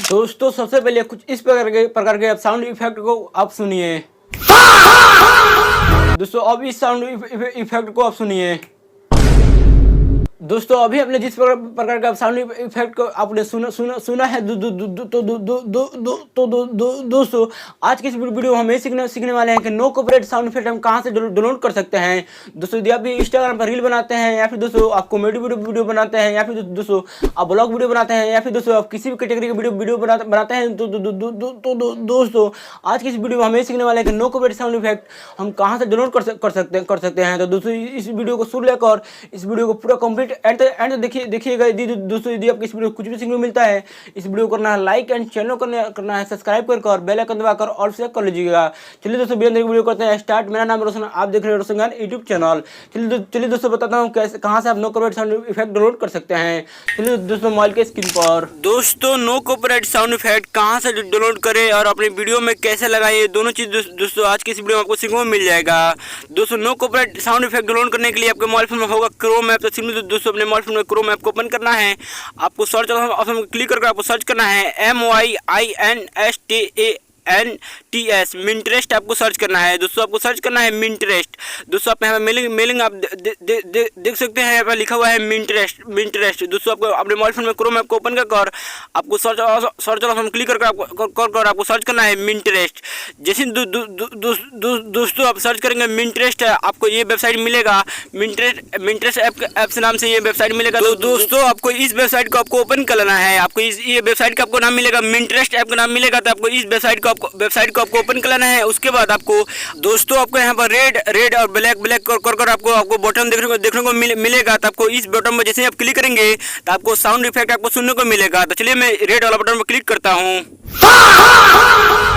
दोस्तों सबसे पहले कुछ इस प्रकार के साउंड इफेक्ट को आप सुनिए। दोस्तों अब इस साउंड इफेक्ट को आप सुनिए। दोस्तों अभी आपने जिस प्रकार का साउंड इफेक्ट को आपने सुना है दोस्तों आज की इस वीडियो में हम ये सीखने वाले हैं कि नो कॉपीराइट साउंड इफेक्ट हम कहां से डाउनलोड कर सकते हैं। दोस्तों यदि आप भी इंस्टाग्राम पर रील बनाते हैं या फिर दोस्तों आप कॉमेडी वीडियो बनाते हैं या फिर दोस्तों आप ब्लॉग वीडियो बनाते हैं या फिर दोस्तों आप किसी भी कैटेगरी का वीडियो बनाते हैं तो दोस्तों आज की इस वीडियो में हम ये सीखने वाले हैं कि नो कॉपीराइट साउंड इफेक्ट हम कहां से डाउनलोड कर सकते हैं। तो दोस्तों इस वीडियो को सुन लेकर इस वीडियो को पूरा कंप्लीट एंड देखिएगा। दोस्तों यदि आपको इस वीडियो कुछ भी सीखने को मिलता है इस वीडियो को करना है लाइक एंड चैनल करना है सब्सक्राइब कर बेल आइकन दबाकर ऑल सेलेक्ट कर लीजिएगा। चलिए दोस्तों वीडियो करते हैं स्टार्ट। मेरा नाम रोशन, आप देख रहे हैं रोशन ज्ञान यूट्यूब चैनल। चलिए दोस्तों बताता हूँ कैसे कहाँ से आप no copyright sound effect download कर सकते हैं। चलिए दोस्तों मोबाइल के स्क्रीन पर दोस्तों नो कॉपीराइट साउंड इफेक्ट कहाँ से डाउनलोड करें और अपनी वीडियो में कैसे लगाएं, दोनों चीज दोस्तों आज की इस वीडियो में आपको सीखने को मिल जाएगा। दोस्तों no copyright sound effect download करने के लिए आपके मोबाइल फोन में होगा क्रोम ऐप। तो सिंपली दोस्तों अपने मोबाइल फोन में क्रोम ऐप को ओपन करना है। आपको सर्च ऑप्शन में क्लिक करके आपको सर्च करना है MYINSTANTS मिंटरेस्ट आपको सर्च करना है। दोस्तों आपको सर्च करना है मिंटरेस्ट। दोस्तों आप यहाँ पे मेलिंग आप देख सकते हैं, यहाँ पे लिखा हुआ है मिंटरेस्ट। दोस्तों आपको अपने मोबाइल फोन में क्रोम ऐप को ओपन कर आपको सर्च ऑप्शन क्लिक करके आपको सर्च करना है मिंटरेस्ट। जैसे दोस्तों आप सर्च करेंगे मिंटरेस्ट आपको ये वेबसाइट मिलेगा। मिंटरेस्ट ऐप से नाम से ये वेबसाइट मिलेगा। तो दोस्तों आपको इस वेबसाइट को आपको ओपन कर लेना है। आपको ये वेबसाइट का आपको नाम मिलेगा, मिंटरेस्ट ऐप का नाम मिलेगा। तो आपको इस वेबसाइट को आपको ओपन कर लेना है। उसके बाद आपको दोस्तों आपको यहाँ पर रेड और ब्लैक कर आपको बटन देखने को मिलेगा। तो आपको इस बटन पर जैसे आप क्लिक करेंगे तो आपको साउंड इफेक्ट आपको सुनने को मिलेगा। तो चलिए मैं रेड वाला बटन पर क्लिक करता हूँ।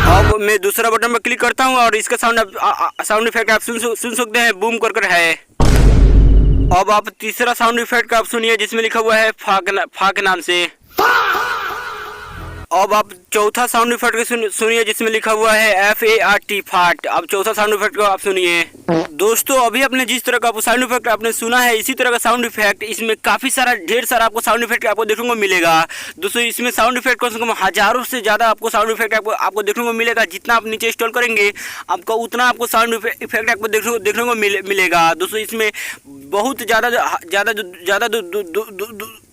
अब मैं दूसरा बटन पर क्लिक करता हूँ और इसका साउंड इफेक्ट आप सुन सकते हैं, बूम कर है। अब आप तीसरा साउंड इफेक्ट का आप सुनिए जिसमें लिखा हुआ है फाक नाम से। अब आप चौथा साउंड इफेक्ट सुनिए जिसमें लिखा हुआ है FART फाट। अब चौथा साउंड इफेक्ट को आप सुनिए। दोस्तों अभी आपने जिस तरह का साउंड इफेक्ट आपने सुना है इसी तरह का साउंड इफेक्ट इसमें काफी सारा ढेर सारा आपको साउंड इफेक्ट आपको देखने को मिलेगा। दोस्तों इसमें साउंड इफेक्ट कम से कम हजारों से ज्यादा आपको साउंड इफेक्ट आपको देखने को मिलेगा। जितना आप नीचे इंस्टॉल करेंगे आपको उतना आपको साउंड इफेक्ट आपको देखने को मिलेगा। दोस्तों इसमें बहुत ज्यादा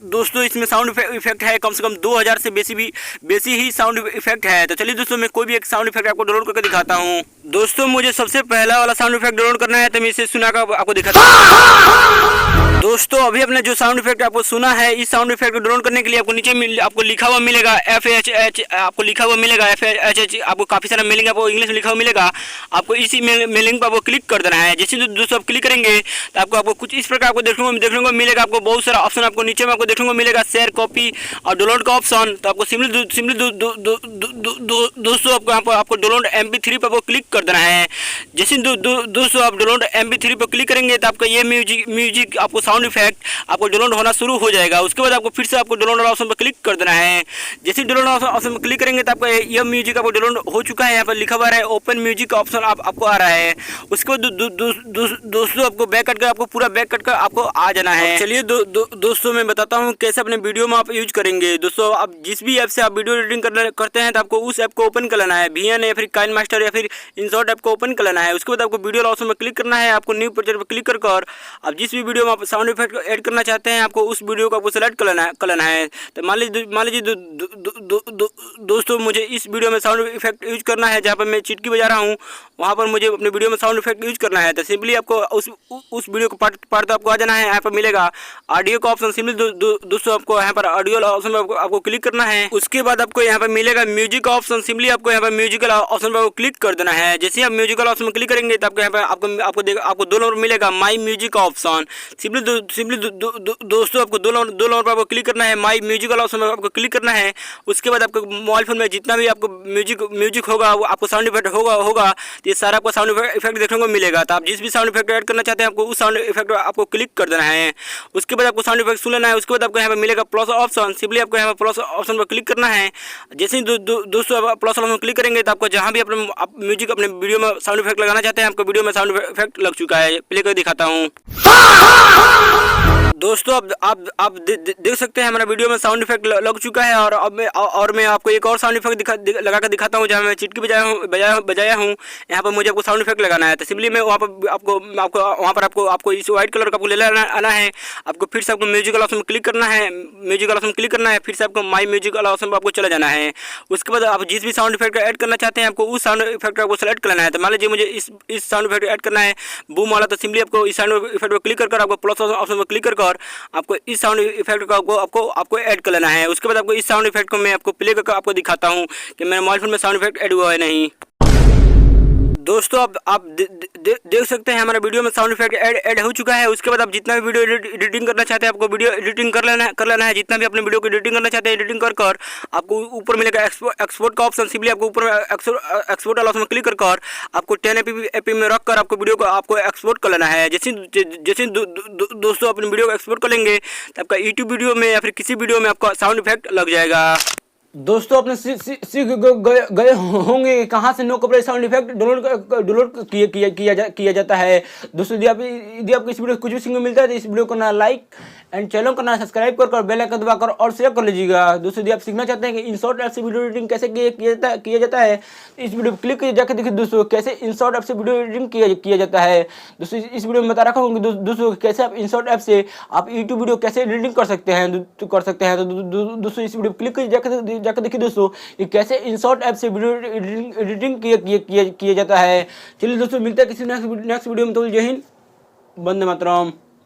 दोस्तों इसमें साउंड इफेक्ट है, कम से कम 2000 से बेसी ही साउंड इफेक्ट है। तो चलिए दोस्तों मैं कोई भी एक साउंड इफेक्ट आपको डाउनलोड करके दिखाता हूँ। दोस्तों मुझे सबसे पहला वाला साउंड इफेक्ट डाउनलोड करना है तो मैं इसे सुना कर आपको दिखाता हूँ। दोस्तों अभी आपने जो साउंड इफेक्ट आपको सुना है इस साउंड इफेक्ट को डाउनलोड करने के लिए आपको नीचे आपको लिखा हुआ मिलेगा FHH आपको लिखा हुआ मिलेगा FHH। आपको काफी सारा मेलिंग आपको इंग्लिश में लिखा हुआ मिलेगा। आपको इसी मेलिंग पर आपको क्लिक कर देना है। जैसे दोस्तों आप क्लिक करेंगे तो आपको कुछ इस प्रकार आपको देखने को मिलेगा। आपको बहुत सारा ऑप्शन आपको नीचे में आपको देखने को मिलेगा, शेयर, कॉपी और डाउनलोड का ऑप्शन। तो आपको सिंपली दोस्तों आपको यहाँ पर आपको डाउनलोड MP3 पर आपको क्लिक कर देना है। जैसे दोस्तों आप डाउनलोड MP3 पर क्लिक करेंगे तो आपका ये म्यूजिक आपको साउंड इफेक्ट आपको डाउनलोड होना शुरू हो जाएगा। उसके बाद आपको फिर से आपको डाउनलोड ऑप्शन पर क्लिक कर देना है। जैसे डाउनलोड ऑप्शन पर क्लिक करेंगे तो आपका यह म्यूजिक आपको डाउनलोड हो चुका है। यहाँ पर लिखा हुआ है ओपन म्यूजिक का ऑप्शन आपको आ रहा है। उसके बाद दोस्तों आपको बैक कट कर आपको पूरा बैक कट कर आपको आ जाना है। चलिए दोस्तों मैं बताता हूँ कैसे अपने वीडियो में आप यूज करेंगे। दोस्तों आप जिस भी ऐप से आप वीडियो एडिटिंग करते हैं तो आपको उस ऐप को ओपन कर लेना है। VN या फिर काइनमास्टर या फिर InShot ऐप को ओपन कर लेना है। उसके बाद आपको वीडियो ऑप्शन में क्लिक करना है। आपको न्यू प्रोजेक्ट पर क्लिक कर आप जिस भी वीडियो में आप साउंड इफेक्ट ऐड करना चाहते हैं आपको उस वीडियो को आपको सेलेक्ट कर लेना है। तो मान लीजिए दोस्तों मुझे इस वीडियो में साउंड इफेक्ट यूज करना है जहाँ पर मैं चिटकी बजा रहा हूँ, वहाँ पर मुझे अपने वीडियो में साउंड इफेक्ट यूज करना है। तो सिंपली आपको उस वीडियो को पार्ट आपको आ जाना है। यहाँ पर मिलेगा ऑडियो का ऑप्शन। सिंपली दोस्तों आपको यहाँ पर ऑडियो ऑप्शन पर आपको क्लिक करना है। उसके बाद आपको यहाँ पर मिलेगा म्यूजिक का ऑप्शन। सिंपली आपको यहाँ पर म्यूजिकल ऑप्शन पर क्लिक कर देना है। जैसे आप म्यूजिकल ऑप्शन में क्लिक करेंगे तो आपको यहाँ पर आपको 2 नंबर मिलेगा माई म्यूजिक का ऑप्शन। सिंपली दोस्तों आपको 2 नंबर पर आपको क्लिक करना है। माई म्यूजिकल ऑप्शन में आपको क्लिक करना है। उसके बाद आपको मोबाइल फोन में जितना भी आपको म्यूजिक होगा वो आपको साउंड इफेक्ट होगा तो ये सारा आपको साउंड इफेक्ट देखने को मिलेगा। तो आप जिस भी साउंड इफेक्ट ऐड करना चाहते हैं आपको उस साउंड इफेक्ट आपको क्लिक कर देना है। उसके बाद आपको साउंड इफेक्ट सुन लेना है। उसके बाद आपको यहाँ पर मिलेगा प्लस ऑप्शन। सिंपली आपको यहाँ पर प्लस ऑप्शन पर क्लिक करना है। जैसे ही दोस्तों आप प्लस ऑप्शन क्लिक करेंगे तो आपको जहाँ भी अपने म्यूजिक अपने वीडियो में साउंड इफेक्ट लगाना चाहते हैं आपको वीडियो में साउंड इफेक्ट लग चुका है। प्ले कर दिखाता हूँ। दोस्तों आप देख सकते हैं हमारा वीडियो में साउंड इफेक्ट लग चुका है। और मैं आपको एक और साउंड इफेक्ट लगा कर दिखाता हूँ, जहाँ मैं चिटकी बजाया हूँ। यहाँ पर मुझे आपको साउंड इफेक्ट लगाना है, तो सिंपली मैं वहाँ पर आपको इस व्हाइट कलर का आपको ले आना है। आपको फिर से आपको म्यूजिक वाला ऑप्शन क्लिक करना है, फिर से आपको माई म्यूजिक वाला ऑप्शन पर आपको चला जाना है। उसके बाद आप जिस भी साउंड इफेक्ट ऐड करना चाहते हैं, आपको उस साउंड इफेक्ट आपको सेलेक्ट करना है। तो मान लीजिए मुझे इस साउंड इफेक्ट ऐड करना है, बूम वाला, तो सिंपली आपको इस साउंड इफेक्ट पर क्लिक कर आपको प्लस ऑप्शन पर क्लिक कर आपको इस साउंड इफेक्ट को आपको ऐड कर लेना है। उसके बाद आपको इस साउंड इफेक्ट को मैं आपको प्ले करके आपको दिखाता हूँ कि मेरे मोबाइल फोन में साउंड इफेक्ट ऐड हुआ है नहीं। दोस्तों आप देख सकते हैं हमारे वीडियो में साउंड इफेक्ट ऐड हो चुका है। उसके बाद आप जितना भी वीडियो एडिटिंग करना चाहते हैं, आपको वीडियो एडिटिंग कर लेना है। जितना भी अपने वीडियो को एडिटिंग करना चाहते हैं, एडिटिंग कर आपको ऊपर मिलेगा एक्सपोर्ट का ऑप्शन। सिंपली आपको ऊपर एक्सपोर्ट वाला ऑप्शन क्लिक कर आपको 1080p में रख कर आपको वीडियो को आपको एक्सपोर्ट कर लेना है। जैसे दोस्तों अपने वीडियो को एक्सपोर्ट कर लेंगे तो आपका यूट्यूब वीडियो में या फिर किसी वीडियो में आपका साउंड इफेक्ट लग जाएगा। दोस्तों अपने सीख गए होंगे कहाँ से no copyright sound effect download किया जाता है। दोस्तों यदि आपको इस वीडियो कुछ भी सीखने मिलता है तो इस वीडियो को ना लाइक एंड चैनल को ना सब्सक्राइब कर बेल आइकन दबाकर और शेयर कर लीजिएगा। दोस्तों यदि आप सीखना चाहते हैं कि InShot ऐप से वीडियो एडिटिंग कैसे किया जाता है, इस वीडियो पर क्लिक जाकर देखिए दोस्तों कैसे InShot ऐप से वीडियो एडिटिंग किया जाता है। दोस्तों इस वीडियो में बता रखा हूँ दोस्तों कैसे आप InShot ऐप से आप यूट्यूब वीडियो कैसे एडिटिंग कर सकते हैं। तो दोस्तों इस वीडियो पर क्लिक जाकर देखिए दोस्तों ये कैसे InShot ऐप से वीडियो एडिटिंग किया जाता है। चलिए दोस्तों मिलते हैं किसी नेक्स्ट वीडियो में। तो जय हिंद, वंदे मातरम।